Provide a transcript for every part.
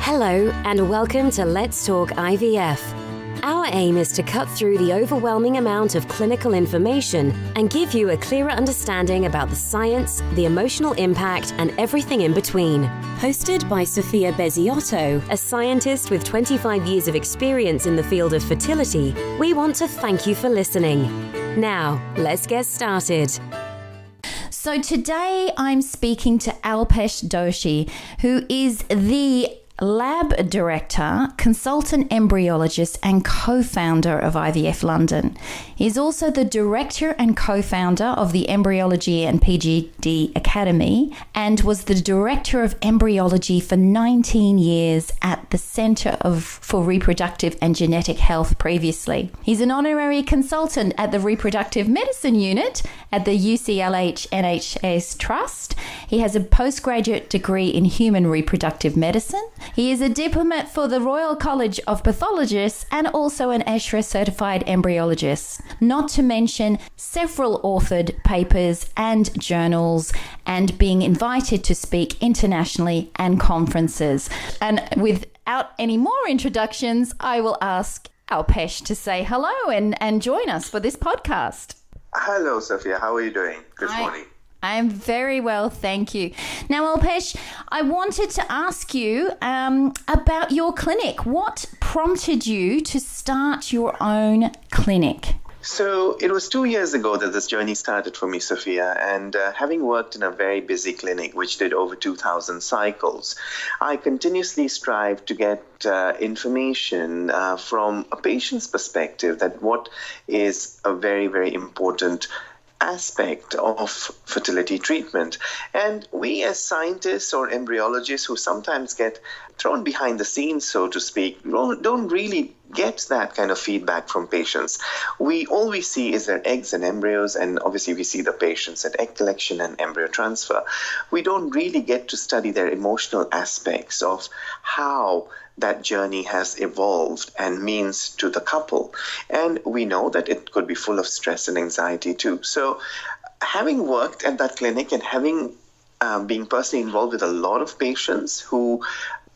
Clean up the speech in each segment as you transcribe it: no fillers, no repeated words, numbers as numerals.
Hello and welcome to Let's Talk IVF. Our aim is to cut through the overwhelming amount of clinical information and give you a clearer understanding about the science, the emotional impact, and everything in between. Hosted by Sophia Beziotto, a scientist with 25 years of experience in the field of fertility, we want to thank you for listening. Now, let's get started. So today I'm speaking to Alpesh Doshi, who is the Lab Director, Consultant Embryologist and Co-founder of IVF London. He is also the Director and Co-founder of the Embryology and PGD Academy and was the Director of Embryology for 19 years at the Centre for Reproductive and Genetic Health previously. He's an honorary consultant at the Reproductive Medicine Unit at the UCLH NHS Trust. He has a postgraduate degree in Human Reproductive Medicine. He is a diplomat for the Royal College of Pathologists and also an ASHRA certified embryologist, not to mention several authored papers and journals and being invited to speak internationally and conferences. And without any more introductions, I will ask Alpesh to say hello and join us for this podcast. Hello, Sophia. How are you doing? Good morning. I'm very well, thank you. Now, Alpesh, I wanted to ask you about your clinic. What prompted you to start your own clinic? So it was 2 years ago that this journey started for me, Sophia, and having worked in a very busy clinic, which did over 2,000 cycles, I continuously strive to get information from a patient's perspective that what is a very, very important aspect of fertility treatment. And we as scientists or embryologists who sometimes get thrown behind the scenes, so to speak, don't really get that kind of feedback from patients. All we see is their eggs and embryos, and obviously we see the patients at egg collection and embryo transfer. We don't really get to study their emotional aspects of how that journey has evolved and means to the couple. And we know that it could be full of stress and anxiety too. So having worked at that clinic and having been personally involved with a lot of patients who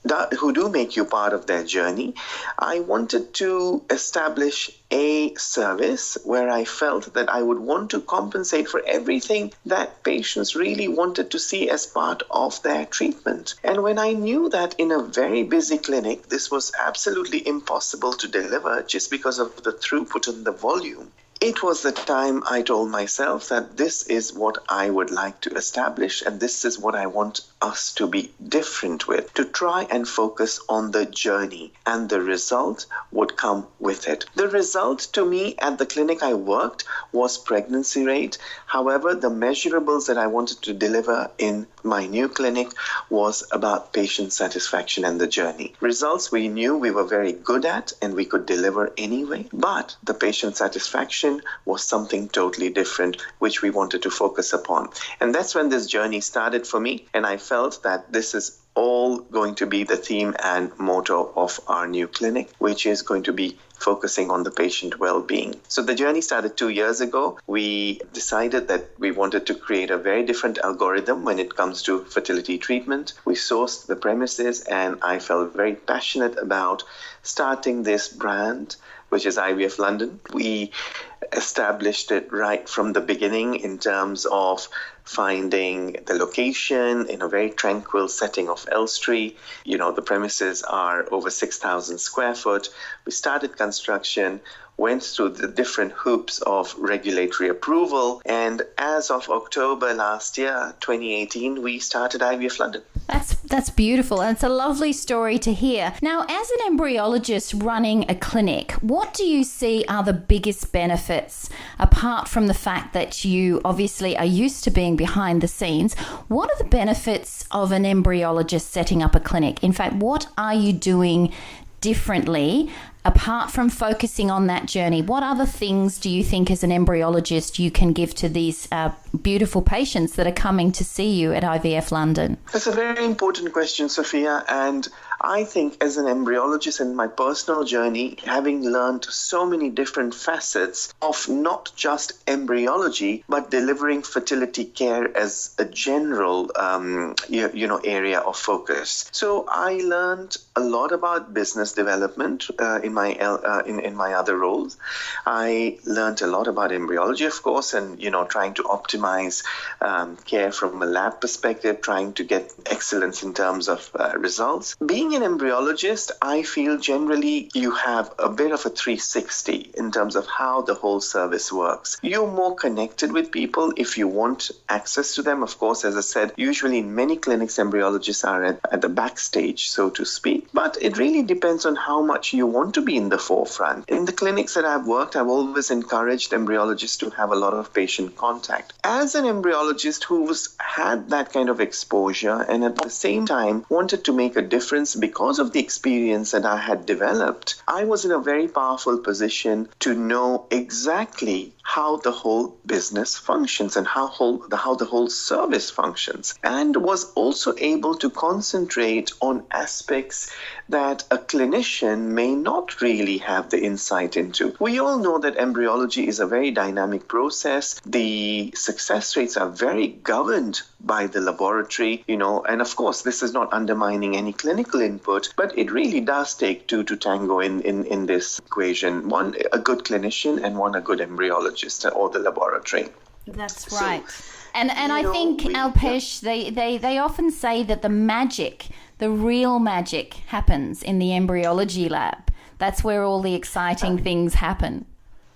do make you part of their journey, I wanted to establish a service where I felt that I would want to compensate for everything that patients really wanted to see as part of their treatment. And when I knew that in a very busy clinic, this was absolutely impossible to deliver just because of the throughput and the volume, it was the time I told myself that this is what I would like to establish and this is what I want us to be different with, to try and focus on the journey, and the result would come with it. The result to me at the clinic I worked was pregnancy rate. However, the measurables that I wanted to deliver in my new clinic was about patient satisfaction and the journey. Results we knew we were very good at and we could deliver anyway, but the patient satisfaction was something totally different, which we wanted to focus upon. And that's when this journey started for me, and I felt that this is all going to be the theme and motto of our new clinic, which is going to be focusing on the patient well-being. So the journey started 2 years ago. We decided that we wanted to create a very different algorithm when it comes to fertility treatment. We sourced the premises, and I felt very passionate about starting this brand, which is IVF London. We established it right from the beginning in terms of finding the location in a very tranquil setting of Elstree. The premises are over 6,000 square foot. We started construction, went through the different hoops of regulatory approval, and as of October last year, 2018, we started IVF London. That's beautiful, and it's a lovely story to hear. Now, as an embryologist running a clinic, what do you see are the biggest benefits, apart from the fact that you obviously are used to being behind the scenes? What are the benefits of an embryologist setting up a clinic? In fact, what are you doing differently apart from focusing on that journey, what other things do you think as an embryologist you can give to these beautiful patients that are coming to see you at IVF London? That's a very important question, Sophia, and I think as an embryologist in my personal journey, having learned so many different facets of not just embryology, but delivering fertility care as a general, area of focus. So I learned a lot about business development in my other roles. I learned a lot about embryology, of course, and trying to optimize care from a lab perspective, trying to get excellence in terms of results. Being an embryologist, I feel generally you have a bit of a 360 in terms of how the whole service works. You're more connected with people if you want access to them. Of course, as I said, usually in many clinics, embryologists are at the backstage, so to speak. But it really depends on how much you want to be in the forefront. In the clinics that I've worked, I've always encouraged embryologists to have a lot of patient contact. As an embryologist who's had that kind of exposure and at the same time wanted to make a difference because of the experience that I had developed, I was in a very powerful position to know exactly how the whole business functions and how the whole service functions, and was also able to concentrate on aspects that a clinician may not really have the insight into. We all know that embryology is a very dynamic process. The success rates are very governed by the laboratory, and of course this is not undermining any clinical input, but it really does take two to tango in this equation. One, a good clinician, and one, a good embryologist or the laboratory. That's right. And I think, Alpesh, they often say that the real magic happens in the embryology lab. That's where all the exciting things happen.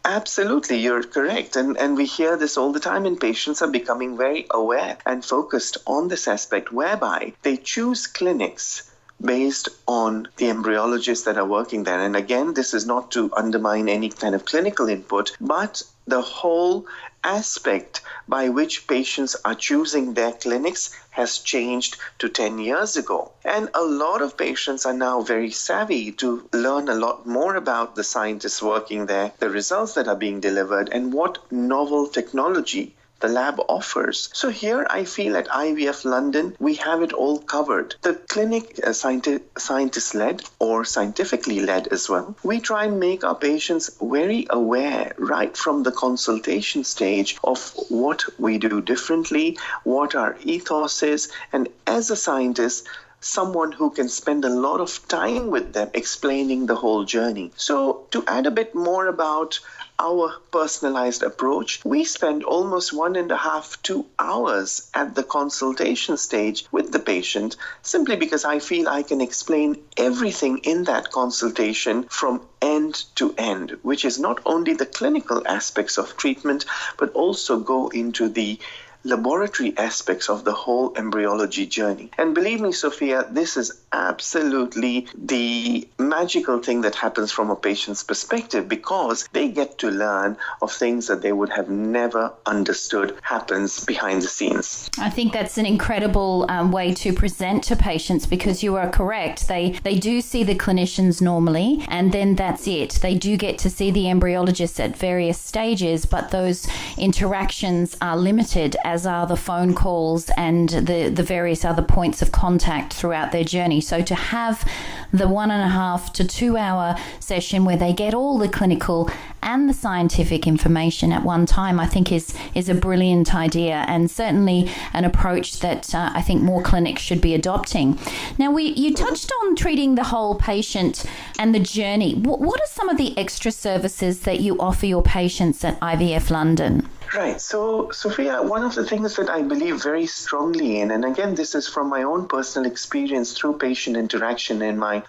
Absolutely, you're correct. And we hear this all the time, and patients are becoming very aware and focused on this aspect whereby they choose clinics based on the embryologists that are working there. And again, this is not to undermine any kind of clinical input, but the whole aspect by which patients are choosing their clinics has changed to 10 years ago. And a lot of patients are now very savvy to learn a lot more about the scientists working there, the results that are being delivered, and what novel technology the lab offers. So here I feel at IVF London, we have it all covered. The clinic scientist-led or scientifically led as well. We try and make our patients very aware right from the consultation stage of what we do differently, what our ethos is, and as a scientist, someone who can spend a lot of time with them explaining the whole journey. So to add a bit more about our personalized approach, we spend almost 1.5 to 2 hours at the consultation stage with the patient, simply because I feel I can explain everything in that consultation from end to end, which is not only the clinical aspects of treatment, but also go into the laboratory aspects of the whole embryology journey. And believe me, Sophia, this is absolutely the magical thing that happens from a patient's perspective, because they get to learn of things that they would have never understood happens behind the scenes. I think that's an incredible way to present to patients, because you are correct. They do see the clinicians normally, and then that's it. They do get to see the embryologists at various stages, but those interactions are limited, as are the phone calls and the various other points of contact throughout their journey. So to have the 1.5 to 2 hour session where they get all the clinical and the scientific information at one time, I think is a brilliant idea, and certainly an approach that I think more clinics should be adopting. Now, you touched on treating the whole patient and the journey. What are some of the extra services that you offer your patients at IVF London? Right. So, Sophia, one of the things that I believe very strongly in, and again, this is from my own personal experience through patient interaction in my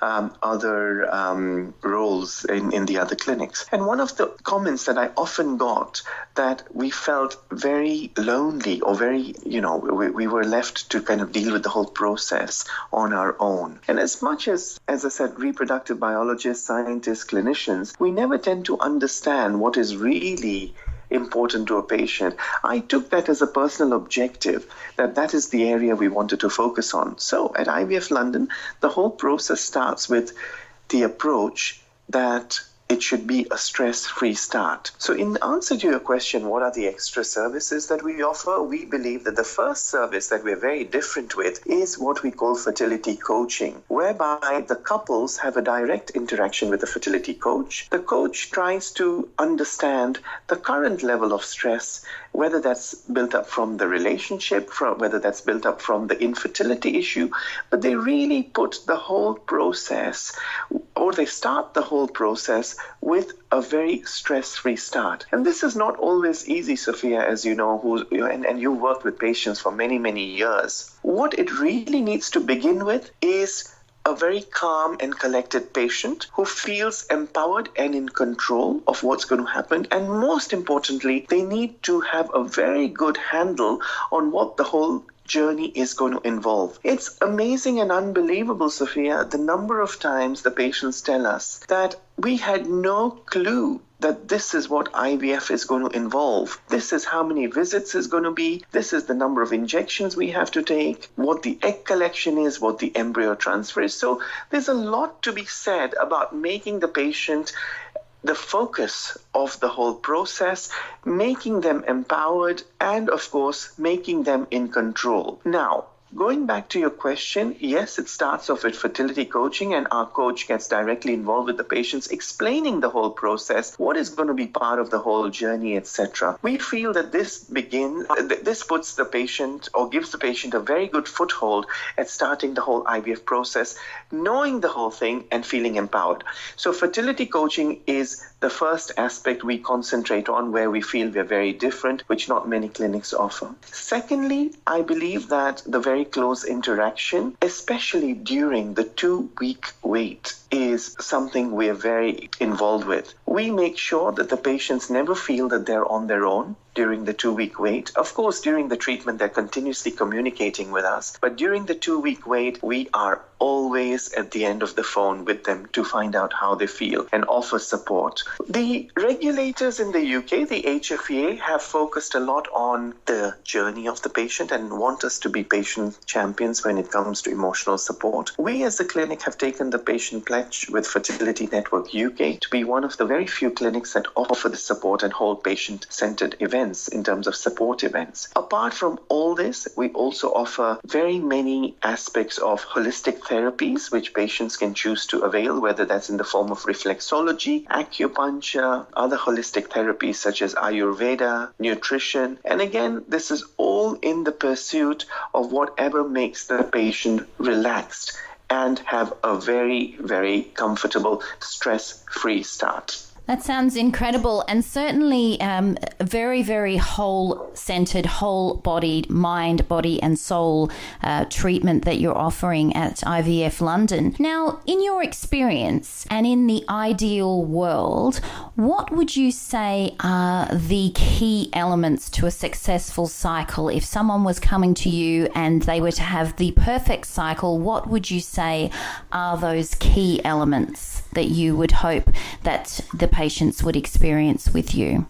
other roles in the other clinics. And one of the comments that I often got, that we felt very lonely, or very, we were left to kind of deal with the whole process on our own. And as much as I said, reproductive biologists, scientists, clinicians, we never tend to understand what is really important to a patient. I took that as a personal objective, that is the area we wanted to focus on. So at IVF London, the whole process starts with the approach that it should be a stress-free start. So in answer to your question, what are the extra services that we offer? We believe that the first service that we're very different with is what we call fertility coaching, whereby the couples have a direct interaction with the fertility coach. The coach tries to understand the current level of stress, whether that's built up from the relationship, whether that's built up from the infertility issue, but they really put the whole process, or they start the whole process with a very stress-free start. And this is not always easy, Sophia, as you know, and you worked with patients for many, many years. What it really needs to begin with is a very calm and collected patient who feels empowered and in control of what's going to happen. And most importantly, they need to have a very good handle on what the whole journey is going to involve. It's amazing and unbelievable, Sophia, the number of times the patients tell us that we had no clue that this is what IVF is going to involve. This is how many visits is going to be. This is the number of injections we have to take, what the egg collection is, what the embryo transfer is. So there's a lot to be said about making the patient the focus of the whole process, making them empowered, and of course, making them in control. Now, going back to your question, yes, it starts off with fertility coaching, and our coach gets directly involved with the patients, explaining the whole process, what is going to be part of the whole journey, etc. We feel that this puts the patient, or gives the patient, a very good foothold at starting the whole IVF process, knowing the whole thing and feeling empowered. So fertility coaching is the first aspect we concentrate on, where we feel we're very different, which not many clinics offer. Secondly, I believe that the very close interaction, especially during the 2-week wait, is something we're very involved with. We make sure that the patients never feel that they're on their own during the 2-week wait. Of course, during the treatment, they're continuously communicating with us. But during the 2-week wait, we are always at the end of the phone with them to find out how they feel and offer support. The regulators in the UK, the HFEA, have focused a lot on the journey of the patient and want us to be patient champions when it comes to emotional support. We as a clinic have taken the patient pledge with Fertility Network UK to be one of the very few clinics that offer the support and hold patient-centered events in terms of support events. Apart from all this, we also offer very many aspects of holistic therapies which patients can choose to avail, whether that's in the form of reflexology, acupuncture, other holistic therapies such as Ayurveda, nutrition. And again, this is all in the pursuit of whatever makes the patient relaxed and have a very, very comfortable, stress-free start. That sounds incredible, and certainly very, very whole-centered, whole-bodied, mind, body and soul treatment that you're offering at IVF London. Now, in your experience and in the ideal world, what would you say are the key elements to a successful cycle? If someone was coming to you and they were to have the perfect cycle, what would you say are those key elements that you would hope that the patients would experience with you?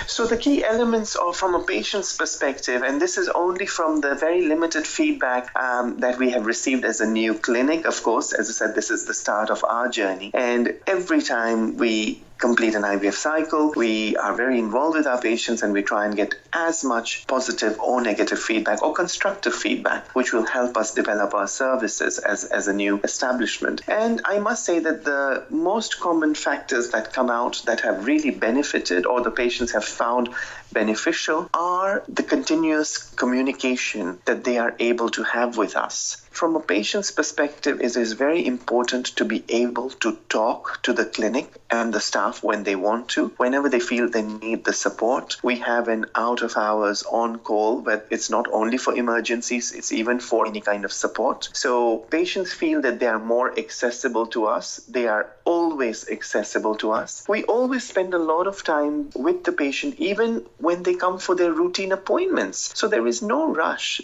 So the key elements are from a patient's perspective, and this is only from the very limited feedback that we have received as a new clinic. Of course, as I said, this is the start of our journey. And every time we complete an IVF cycle, we are very involved with our patients, and we try and get as much positive or negative feedback or constructive feedback, which will help us develop our services as a new establishment. And I must say that the most common factors that come out that have really benefited or the patients have found beneficial are the continuous communication that they are able to have with us. From a patient's perspective, it is very important to be able to talk to the clinic and the staff when they want to, whenever they feel they need the support. We have an out-of-hours on-call, but it's not only for emergencies, it's even for any kind of support. So patients feel that they are more accessible to us. They are always accessible to us. We always spend a lot of time with the patient, even when they come for their routine appointments. So there is no rush.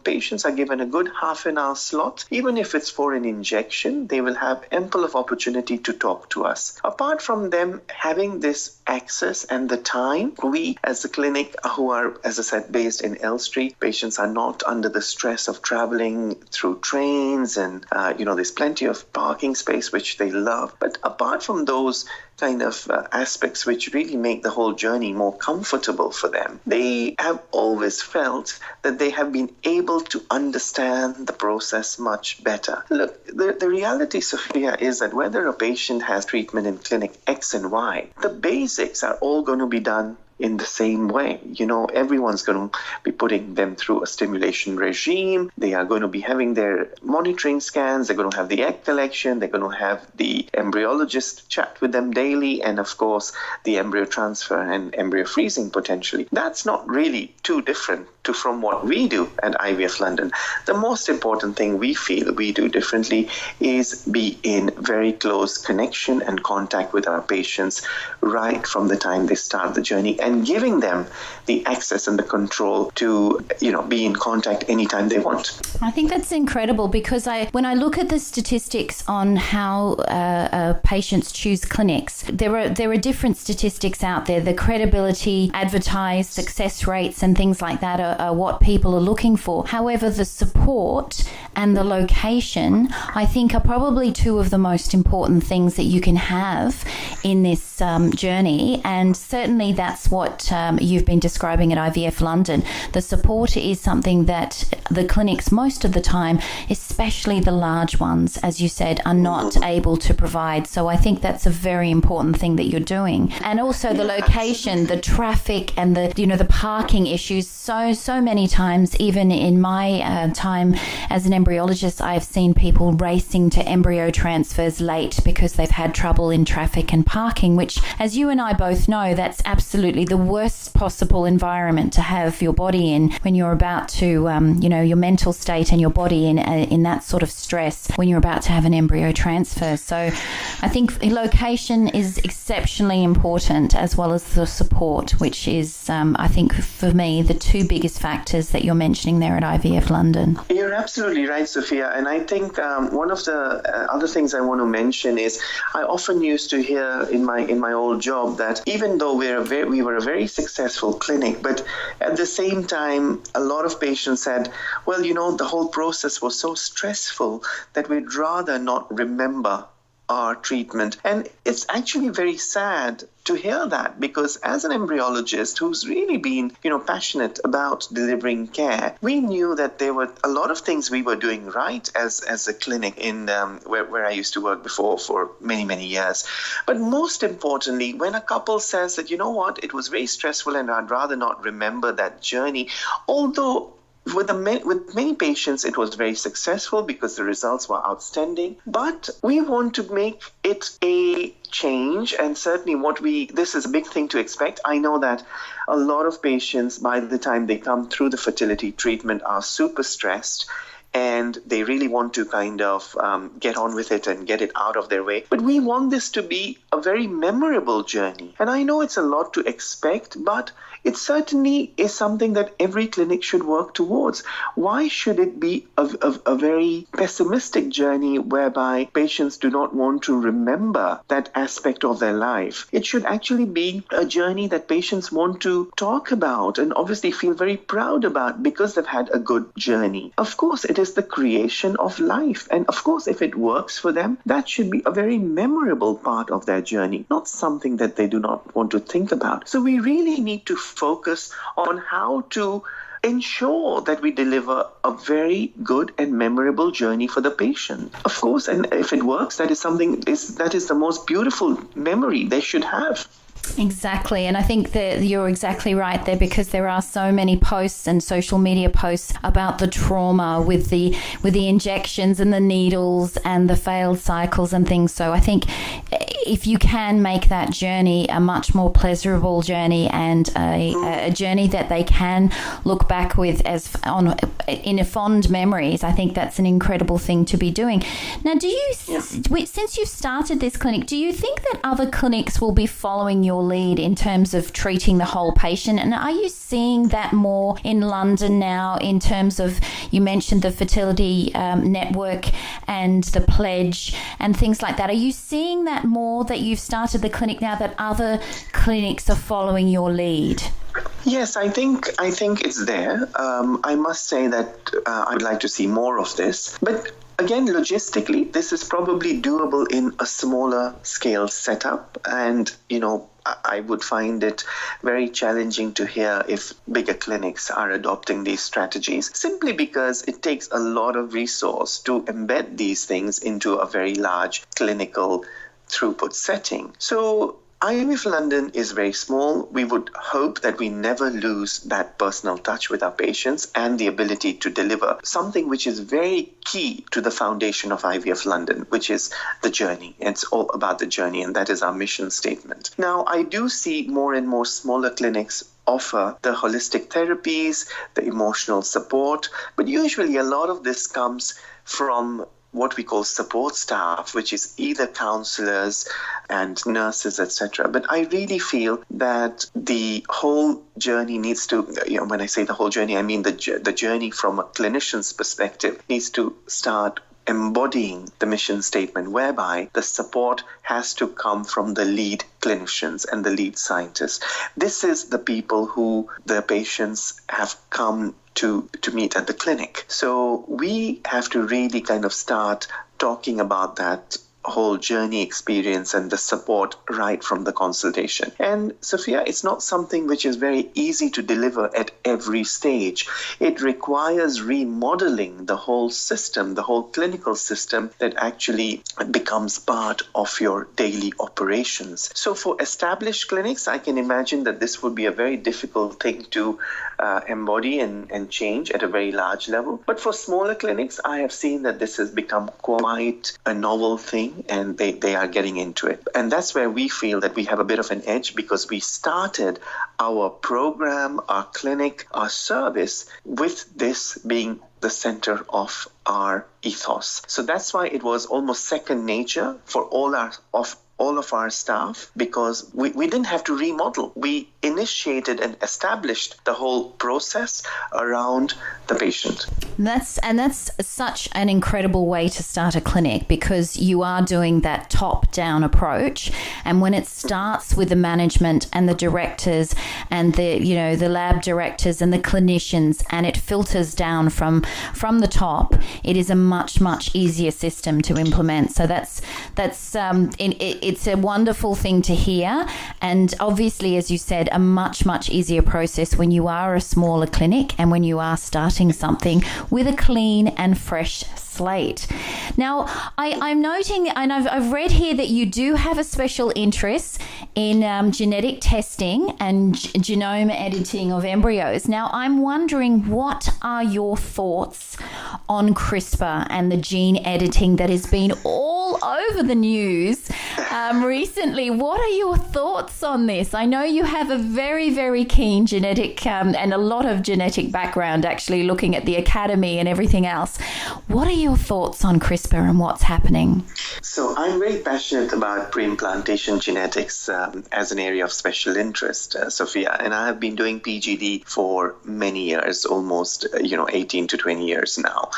Patients are given a good half an hour slot. Even if it's for an injection, they will have ample of opportunity to talk to us. Apart from them having this access and the time. We, as a clinic who are, as I said, based in Elstree, patients are not under the stress of traveling through trains and, there's plenty of parking space, which they love. But apart from those kind of aspects which really make the whole journey more comfortable for them, they have always felt that they have been able to understand the process much better. Look, the reality, Sophia, is that whether a patient has treatment in clinic X and Y, the basics are all going to be done in the same way. Everyone's going to be putting them through a stimulation regime. They are going to be having their monitoring scans. They're going to have the egg collection. They're going to have the embryologist chat with them daily. And of course, the embryo transfer and embryo freezing potentially. That's not really too different from what we do at IVF London. The most important thing we feel we do differently is be in very close connection and contact with our patients right from the time they start the journey, and giving them the access and the control to, be in contact anytime they want. I think that's incredible, because when I look at the statistics on how patients choose clinics, there are different statistics out there. The credibility, advertised success rates and things like that are what people are looking for. However, the support and the location, I think, are probably two of the most important things that you can have in this journey. And certainly that's what you've been describing at IVF London. The support is something that the clinics most of the time, especially the large ones, as you said, are not able to provide. So I think that's a very important thing that you're doing. And also the location, the traffic and the parking issues. So many times, even in my time as an embryologist, I've seen people racing to embryo transfers late because they've had trouble in traffic and parking, which, as you and I both know, that's absolutely the worst possible environment to have your body in when you're about to, your mental state and your body in that sort of stress when you're about to have an embryo transfer. So I think location is exceptionally important, as well as the support, which is, I think, for me, the two biggest factors that you're mentioning there at IVF London. You're absolutely right, Sophia. And I think one of the other things I want to mention is I often used to hear in my old job that even though we were a very successful clinic, but at the same time, a lot of patients said, well, the whole process was so stressful that we'd rather not remember our treatment. And it's actually very sad to hear that, because as an embryologist who's really been, passionate about delivering care, we knew that there were a lot of things we were doing right as a clinic in where I used to work before for many, many years. But most importantly, when a couple says that, it was very stressful and I'd rather not remember that journey, although with many patients, it was very successful because the results were outstanding. But we want to make it a change, and certainly this is a big thing to expect. I know that a lot of patients, by the time they come through the fertility treatment, are super stressed, and they really want to kind of get on with it and get it out of their way. But we want this to be a very memorable journey. And I know it's a lot to expect, but it certainly is something that every clinic should work towards. Why should it be a very pessimistic journey whereby patients do not want to remember that aspect of their life? It should actually be a journey that patients want to talk about and obviously feel very proud about because they've had a good journey. Of course, it is the creation of life. And of course, if it works for them, that should be a very memorable part of their journey, not something that they do not want to think about. So we really need to focus on how to ensure that we deliver a very good and memorable journey for the patient. Of course, and if it works, that is the most beautiful memory they should have. Exactly. And I think that you're exactly right there, because there are so many posts and social media posts about the trauma with the injections and the needles and the failed cycles and things. So I think if you can make that journey a much more pleasurable journey and a journey that they can look back with in a fond memories, I think that's an incredible thing to be doing. Now, since you've started this clinic, do you think that other clinics will be following your lead in terms of treating the whole patient? And are you seeing that more in London now in terms of, you mentioned the fertility network and the pledge and things like that? Are you seeing that more more that you've started the clinic now, that other clinics are following your lead? Yes, I think it's there. I must say that I'd like to see more of this. But again, logistically, this is probably doable in a smaller scale setup. And, I would find it very challenging to hear if bigger clinics are adopting these strategies, simply because it takes a lot of resource to embed these things into a very large clinical throughput setting. So IVF London is very small. We would hope that we never lose that personal touch with our patients and the ability to deliver something which is very key to the foundation of IVF London, which is the journey. It's all about the journey, and that is our mission statement. Now, I do see more and more smaller clinics offer the holistic therapies, the emotional support, but usually a lot of this comes from what we call support staff, which is either counselors and nurses, etc. But I really feel that the whole journey needs to, when I say the whole journey, I mean the journey from a clinician's perspective needs to start embodying the mission statement, whereby the support has to come from the lead clinicians and the lead scientists. This is the people who the patients have come to meet at the clinic. So we have to really kind of start talking about that whole journey experience and the support right from the consultation. And Sophia, it's not something which is very easy to deliver at every stage. It requires remodeling the whole system, the whole clinical system that actually becomes part of your daily operations. So for established clinics, I can imagine that this would be a very difficult thing to embody and change at a very large level. But for smaller clinics, I have seen that this has become quite a novel thing, and they are getting into it. And that's where we feel that we have a bit of an edge, because we started our program, our clinic, our service with this being the center of our ethos. So that's why it was almost second nature for all of our staff, because we didn't have to remodel. We initiated and established the whole process around the patient. That's such an incredible way to start a clinic, because you are doing that top-down approach. And when it starts with the management and the directors and the lab directors and the clinicians, and it filters down from the top, it is a much easier system to implement. So it's a wonderful thing to hear, and obviously, as you said, a much easier process when you are a smaller clinic and when you are starting something with a clean and fresh slate. Now, I'm noting, and I've read here that you do have a special interest in genetic testing and genome editing of embryos. Now, I'm wondering, what are your thoughts on CRISPR and the gene editing that has been all over the news recently? What are your thoughts on this? I know you have a very keen genetic and a lot of genetic background, actually, looking at the academy and everything else. What are your thoughts on CRISPR and what's happening? So I'm very passionate about pre-implantation genetics as an area of special interest, Sophia, and I have been doing PGD for many years, almost 18 to 20 years now,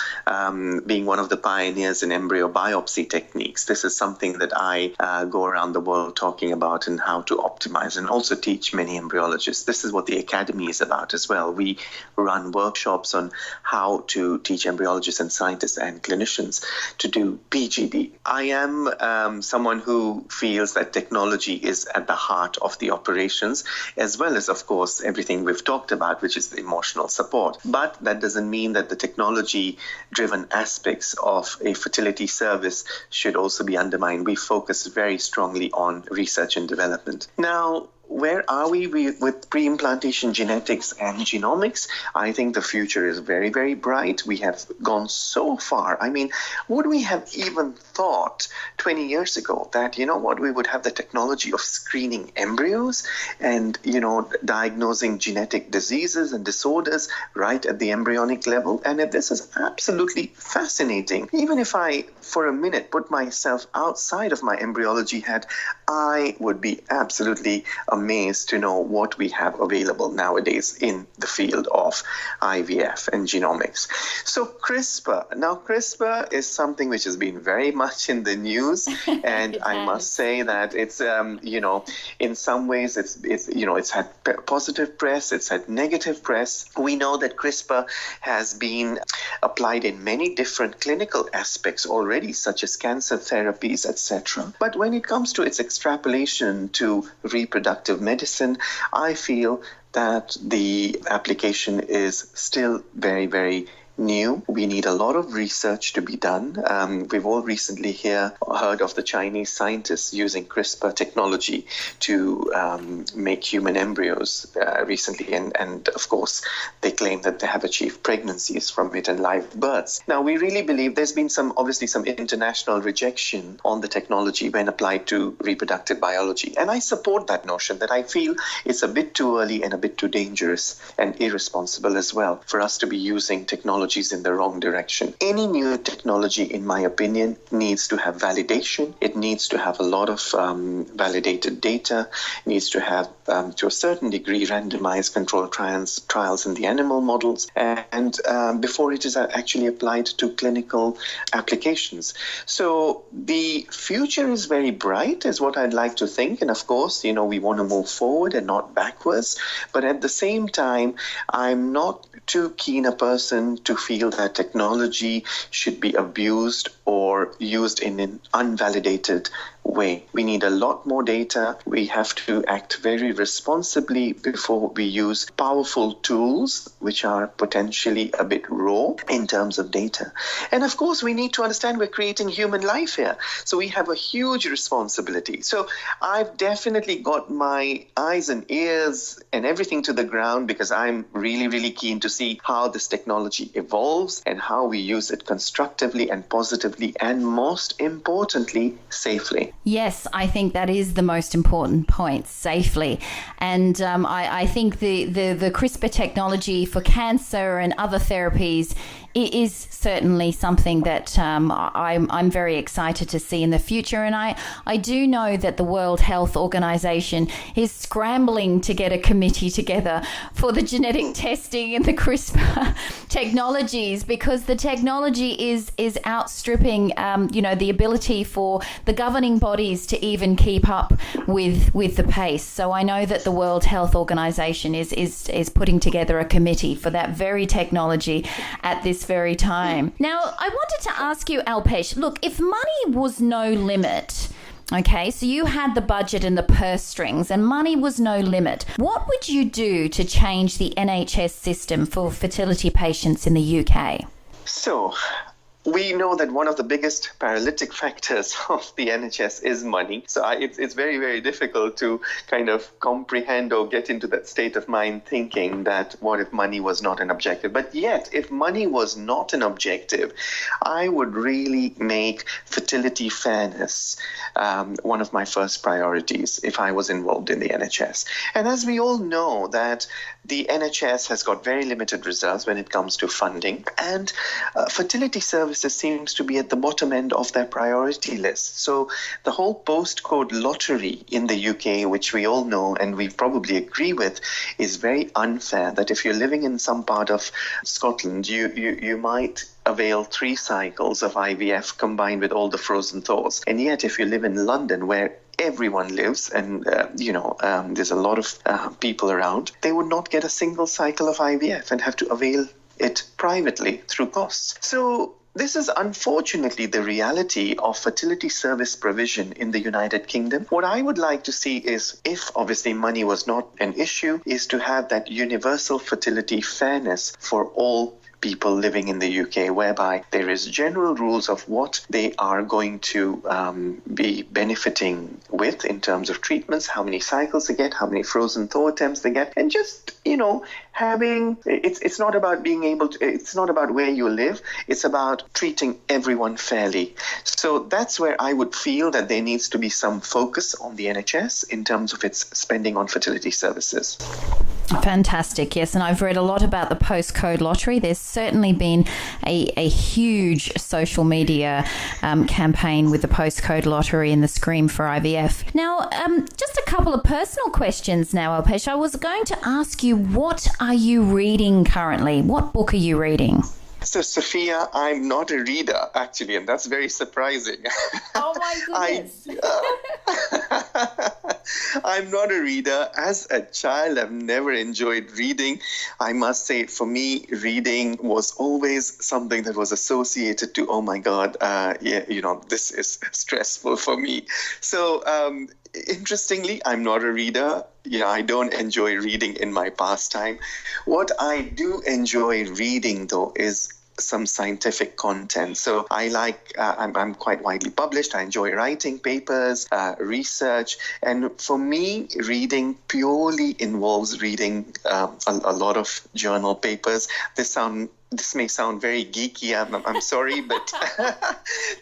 being one of the pioneers in embryo biopsy techniques. This is something that I go around the world talking about, and how to optimize, and also teach many embryologists. This is what the academy is about as well. We run workshops on how to teach embryologists and scientists and clinicians to do PGD. I am someone who feels that technology is at the heart of the operations, as well as, of course, everything we've talked about, which is the emotional support. But that doesn't mean that the technology-driven aspects of a fertility service should also be undermined. We focus very strongly on research and development. Now, where are we with pre-implantation genetics and genomics? I think the future is very bright. We have gone so far. I mean, would we have even thought 20 years ago that, we would have the technology of screening embryos and, diagnosing genetic diseases and disorders right at the embryonic level? And this is absolutely fascinating. Even if I, for a minute, put myself outside of my embryology hat, I would be absolutely amazed amazed to know what we have available nowadays in the field of IVF and genomics. So CRISPR is something which has been very much in the news, and I must say that it's in some ways it's had positive press, it's had negative press. We know that CRISPR has been applied in many different clinical aspects already, such as cancer therapies, etc. But when it comes to its extrapolation to reproductive medicine, I feel that the application is still very, very new. We need a lot of research to be done. We've all recently heard of the Chinese scientists using CRISPR technology to make human embryos recently, and of course they claim that they have achieved pregnancies from it and live births. Now, we really believe there's been some international rejection on the technology when applied to reproductive biology, and I support that notion. That I feel it's a bit too early and a bit too dangerous and irresponsible as well for us to be using technologies in the wrong direction. Any new technology, in my opinion, needs to have validation. It needs to have a lot of validated data. It needs to have, to a certain degree, randomized controlled trials in the animal models, and before it is actually applied to clinical applications. So the future is very bright, is what I'd like to think. And of course, we want to move forward and not backwards. But at the same time, I'm not too keen a person to feel that technology should be abused or used in an unvalidated way. We need a lot more data. We have to act very responsibly before we use powerful tools which are potentially a bit raw in terms of data. And of course, we need to understand we're creating human life here. So we have a huge responsibility. So I've definitely got my eyes and ears and everything to the ground, because I'm really, really keen to see how this technology evolves and how we use it constructively and positively, and most importantly, safely. Yes, I think that is the most important point, safely. And I think the CRISPR technology for cancer and other therapies is certainly something that I'm very excited to see in the future. And I do know that the World Health Organization is scrambling to get a committee together for the genetic testing and the CRISPR technologies, because the technology is outstripping the ability for the governing bodies to even keep up with the pace. So I know that the World Health Organization is putting together a committee for that very technology at this very time. Now, I wanted to ask you, Alpesh, look, if money was no limit, okay, so you had the budget and the purse strings and money was no limit, what would you do to change the NHS system for fertility patients in the UK? So, we know that one of the biggest paralytic factors of the NHS is money. So it's very, very difficult to kind of comprehend or get into that state of mind thinking that what if money was not an objective? But yet, if money was not an objective, I would really make fertility fairness one of my first priorities if I was involved in the NHS. And as we all know that the NHS has got very limited reserves when it comes to funding, and fertility services seems to be at the bottom end of their priority list. So the whole postcode lottery in the UK, which we all know and we probably agree with, is very unfair. That if you're living in some part of Scotland, you might avail 3 cycles of IVF combined with all the frozen thaws. And yet if you live in London, where everyone lives and there's a lot of people around, they would not get a single cycle of IVF and have to avail it privately through costs. So this is unfortunately the reality of fertility service provision in the United Kingdom. What I would like to see is, if obviously money was not an issue, is to have that universal fertility fairness for all people living in the UK, whereby there is general rules of what they are going to be benefiting with in terms of treatments, how many cycles they get, how many frozen thaw attempts they get, and just, having, it's not about being able to, it's not about where you live, it's about treating everyone fairly. So that's where I would feel that there needs to be some focus on the NHS in terms of its spending on fertility services. Fantastic, yes. And I've read a lot about the postcode lottery. There's certainly been a huge social media campaign with the postcode lottery and the Scream for IVF. Now, just a couple of personal questions now, Alpesh. I was going to ask you, what are you reading currently? What book are you reading? So, Sophia, I'm not a reader, actually, and that's very surprising. Oh, my goodness. I'm not a reader. As a child, I've never enjoyed reading. I must say, for me, reading was always something that was associated to, oh, my God, this is stressful for me. So, interestingly, I'm not a reader. I don't enjoy reading in my pastime. What I do enjoy reading, though, is some scientific content. So I I'm quite widely published. I enjoy writing papers, research. And for me, reading purely involves reading a lot of journal papers. This may sound very geeky. I'm sorry, but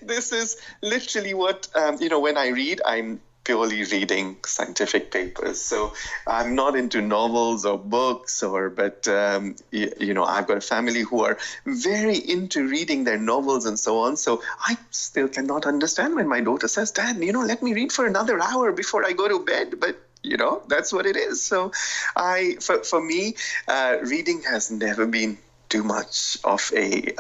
this is literally what, when I read, I'm purely reading scientific papers. So I'm not into novels or books, but I've got a family who are very into reading their novels and so on. So I still cannot understand when my daughter says, Dad, let me read for another hour before I go to bed. But that's what it is. So for me, reading has never been too much of a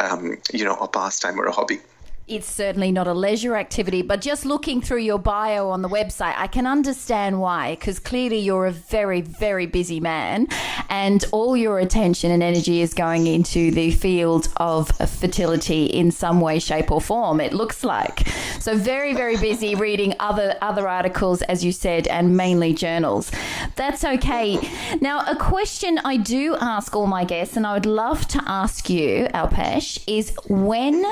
pastime or a hobby. It's certainly not a leisure activity, but just looking through your bio on the website, I can understand why, because clearly you're a very, very busy man and all your attention and energy is going into the field of fertility in some way, shape or form, it looks like. So very, very busy reading other articles, as you said, and mainly journals. That's okay. Now, a question I do ask all my guests, and I would love to ask you, Alpesh, is when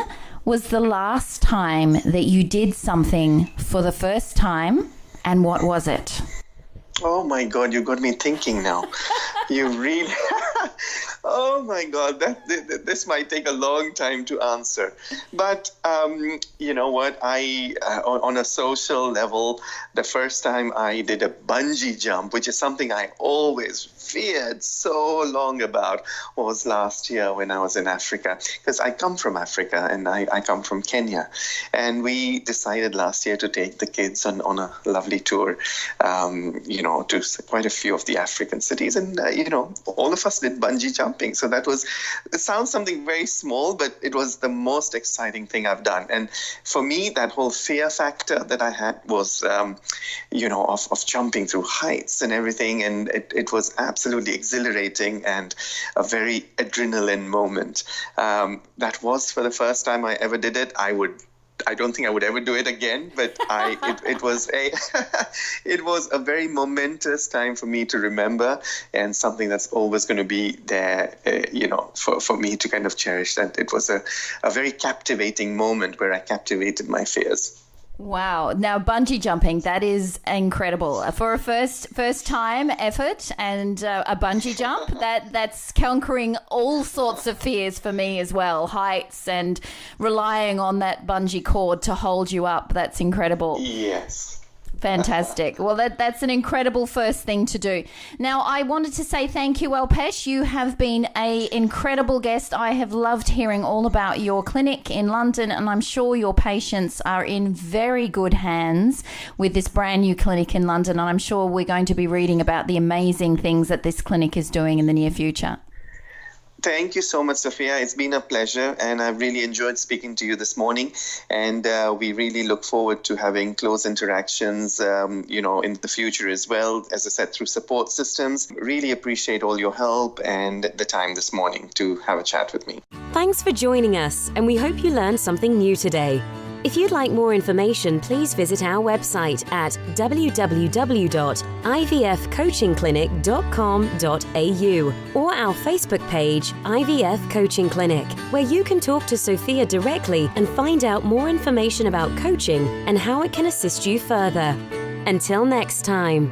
was the last time that you did something for the first time, and what was it? Oh my God, you got me thinking now. You really... Oh my God, this might take a long time to answer. But you know what? On a social level, the first time I did a bungee jump, which is something I always feared so long about, was last year when I was in Africa. Because I come from Africa and I come from Kenya. And we decided last year to take the kids on a lovely tour, to quite a few of the African cities. And, all of us did bungee jumping. So it sounds something very small, but it was the most exciting thing I've done. And for me, that whole fear factor that I had was, of jumping through heights and everything. And it was absolutely exhilarating and a very adrenaline moment. That was for the first time I ever did it. I don't think I would ever do it again, but it was a very momentous time for me to remember, and something that's always going to be there, for me to kind of cherish. That it was a very captivating moment where I captivated my fears. Wow. Now, bungee jumping, that is incredible. For a first time effort and a bungee jump, that's conquering all sorts of fears for me as well. Heights and relying on that bungee cord to hold you up. That's incredible. Yes. Fantastic. Well, that's an incredible first thing to do. Now, I wanted to say thank you, Alpesh. You have been an incredible guest. I have loved hearing all about your clinic in London, and I'm sure your patients are in very good hands with this brand new clinic in London. And I'm sure we're going to be reading about the amazing things that this clinic is doing in the near future. Thank you so much, Sophia. It's been a pleasure, and I've really enjoyed speaking to you this morning. And we really look forward to having close interactions, in the future as well, as I said, through support systems. Really appreciate all your help and the time this morning to have a chat with me. Thanks for joining us, and we hope you learned something new today. If you'd like more information, please visit our website at www.ivfcoachingclinic.com.au or our Facebook page, IVF Coaching Clinic, where you can talk to Sophia directly and find out more information about coaching and how it can assist you further. Until next time.